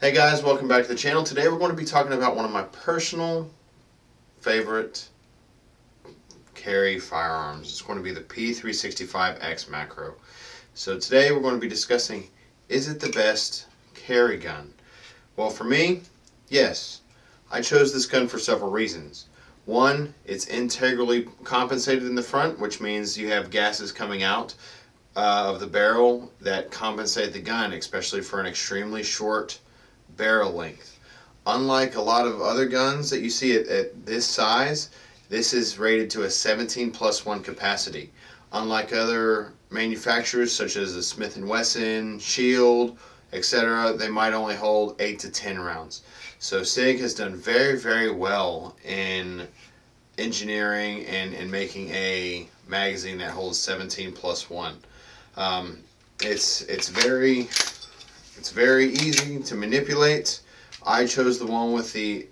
Hey guys, welcome back to the channel. Today we're going to be talking about one of my personal favorite carry firearms. It's going to be the P365X macro. So today we're going to be discussing, is it the best carry gun? Well, for me, yes. I chose this gun for several reasons. One, it's integrally compensated in the front, which means you have gases coming out of the barrel that compensate the gun, especially for an extremely short barrel length. Unlike a lot of other guns that you see at this size, this is rated to a 17+1 capacity. Unlike other manufacturers such as the Smith & Wesson, Shield, etc., they might only hold 8 to 10 rounds. So Sig has done very, very well in engineering and making a magazine that holds 17+1. It's very easy to manipulate. I chose the one with the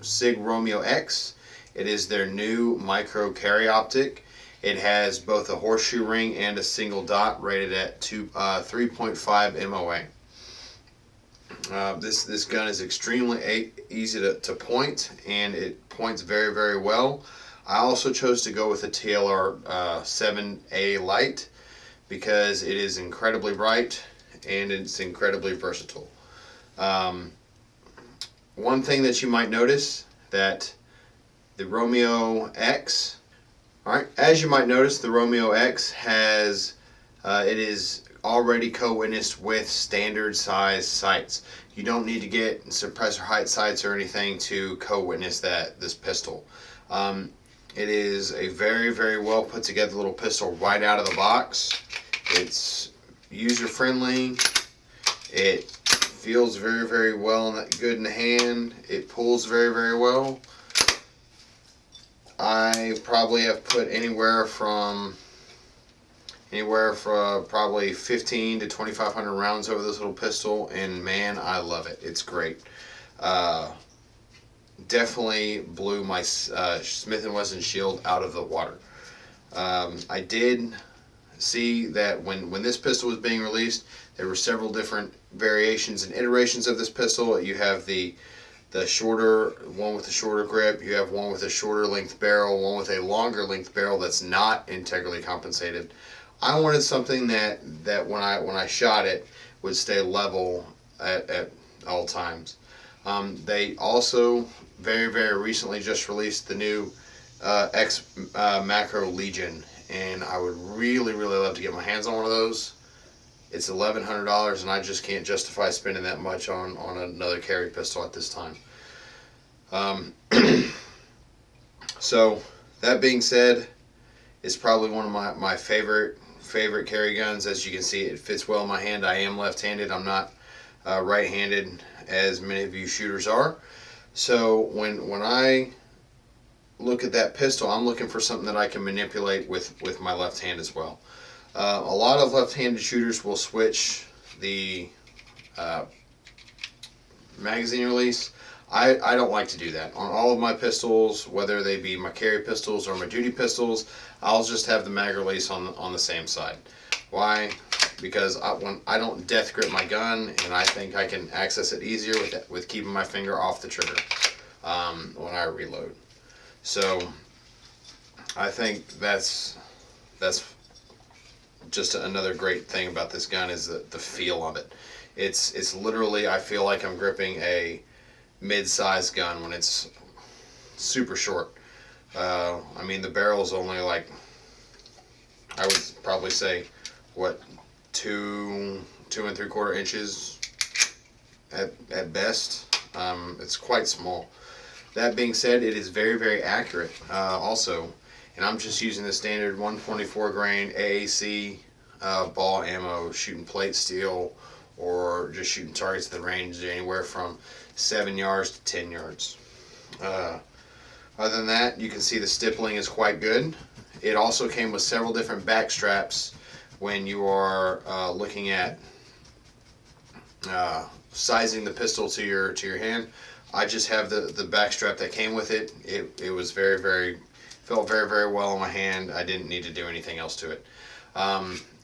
Sig Romeo X. It is their new micro carry optic. It has both a horseshoe ring and a single dot rated at 3.5 MOA. This gun is extremely easy to point, and it points very, very well. I also chose to go with a TLR 7A Lite because it is incredibly bright and it's incredibly versatile. One thing that you might notice that the Romeo X, as you might notice, the Romeo X has it is already co-witnessed with standard size sights. You don't need to get suppressor height sights or anything to co-witness this pistol. It is a very, very well put together little pistol right out of the box. It's user friendly. It feels very, very well and good in the hand. It pulls very, very well. I probably have put anywhere from probably 15 to 2,500 rounds over this little pistol, and man, I love it. It's great. Definitely blew my Smith & Wesson Shield out of the water. I did see that when this pistol was being released, there were several different variations and iterations of this pistol. You have the shorter one with the shorter grip, you have one with a shorter length barrel, one with a longer length barrel that's not integrally compensated. I wanted something that when I shot it would stay level at all times. They also very, very recently just released the new X Macro Legion, and I would really, really love to get my hands on one of those. It's $1,100, and I just can't justify spending that much on another carry pistol at this time. So that being said, it's probably one of my favorite carry guns. As you can see, it fits well in my hand. I am left-handed. I'm not right-handed, as many of you shooters are. So when I look at that pistol, I'm looking for something that I can manipulate with my left hand as well. A lot of left-handed shooters will switch the magazine release. I don't like to do that. On all of my pistols, whether they be my carry pistols or my duty pistols, I'll just have the mag release on the same side. Why? Because when I don't death grip my gun, and I think I can access it easier with keeping my finger off the trigger when I reload. So I think that's just another great thing about this gun is the feel of it. It's literally, I feel like I'm gripping a mid-sized gun when it's super short. I mean, the barrel is only like, I would probably say, what, 2 3/4 inches at best. It's quite small. That being said, it is very, very accurate also, and I'm just using the standard 124 grain AAC ball ammo, shooting plate steel or just shooting targets at the range anywhere from 7 yards to 10 yards. Other than that, you can see the stippling is quite good. It also came with several different back straps when you are looking at sizing the pistol to your hand. I just have the back strap that came with it. It was felt very, very well in my hand. I didn't need to do anything else to it.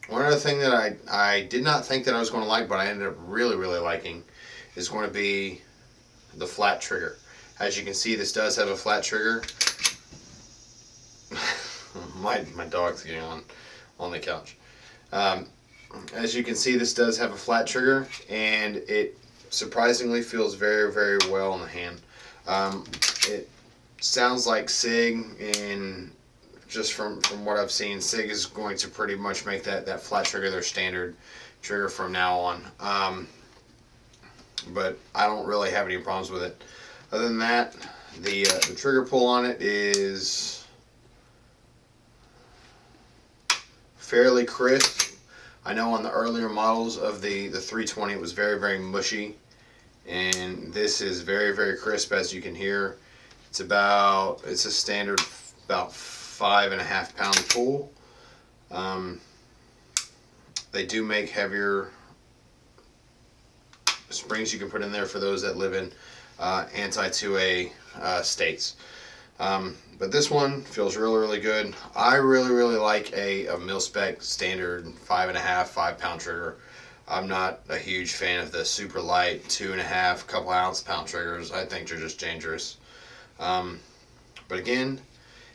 One other thing that I did not think that I was going to like, but I ended up really, really liking, is going to be the flat trigger. As you can see, this does have a flat trigger. my dog's getting on the couch. As you can see, this does have a flat trigger, and it surprisingly feels very, very well in the hand. It sounds like Sig, and just from what I've seen, Sig is going to pretty much make that flat trigger their standard trigger from now on. But I don't really have any problems with it. Other than that, the trigger pull on it is fairly crisp. I know on the earlier models of the 320 it was very, very mushy, and this is very, very crisp, as you can hear. It's a standard about 5.5 pound pull. They do make heavier springs you can put in there for those that live in anti-2A states. But this one feels really, really good. I really, really like a mil-spec standard 5 pound trigger. I'm not a huge fan of the super light 2.5 couple ounce pound triggers. I think they're just dangerous. But again,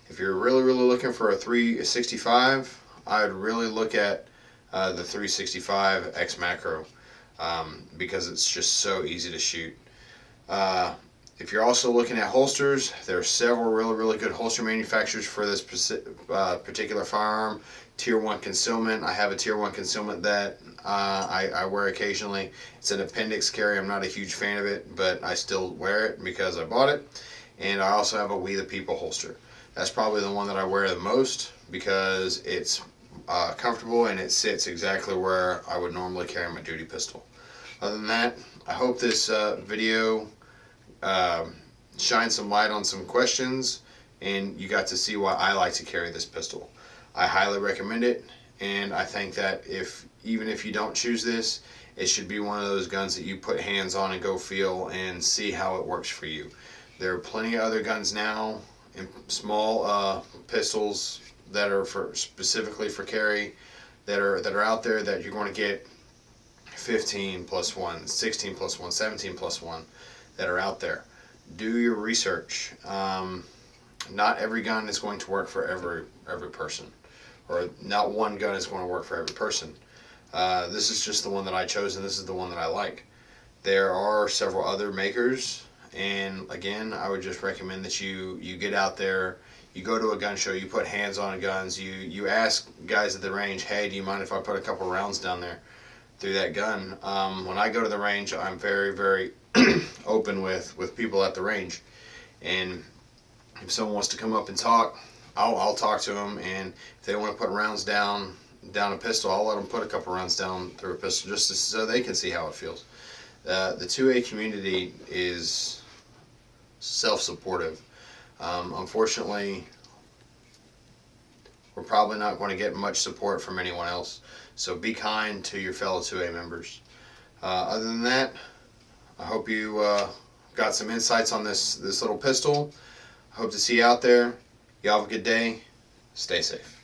if you're really, really looking for a 365, I would really look at the 365 X Macro, because it's just so easy to shoot. If you're also looking at holsters, there are several really, really good holster manufacturers for this particular firearm. Tier 1 concealment. I have a Tier 1 concealment that I wear occasionally. It's an appendix carry. I'm not a huge fan of it, but I still wear it because I bought it. And I also have a We the People holster. That's probably the one that I wear the most because it's comfortable and it sits exactly where I would normally carry my duty pistol. Other than that, I hope this video shines some light on some questions, and you got to see why I like to carry this pistol. I highly recommend it, and I think that even if you don't choose this, it should be one of those guns that you put hands on and go feel and see how it works for you. There are plenty of other guns now, and small pistols that are specifically for carry that are out there that you're going to get 15 plus 1, 16 plus 1, 17 plus 1 that are out there. Do your research. Not every gun is going to work for every person, or not one gun is going to work for every person. This is just the one that I chose, and this is the one that I like. There are several other makers, and again, I would just recommend that you get out there, you go to a gun show, you put hands on guns, you ask guys at the range, hey, do you mind if I put a couple rounds down there through that gun? When I go to the range, I'm very, very open with people at the range, and if someone wants to come up and talk, I'll talk to them, and if they want to put rounds down a pistol, I'll let them put a couple rounds down through a pistol just so they can see how it feels. The 2A community is self-supportive. Unfortunately, we're probably not going to get much support from anyone else, so be kind to your fellow 2A members. Other than that, I hope you got some insights on this little pistol. I hope to see you out there. Y'all have a good day. Stay safe.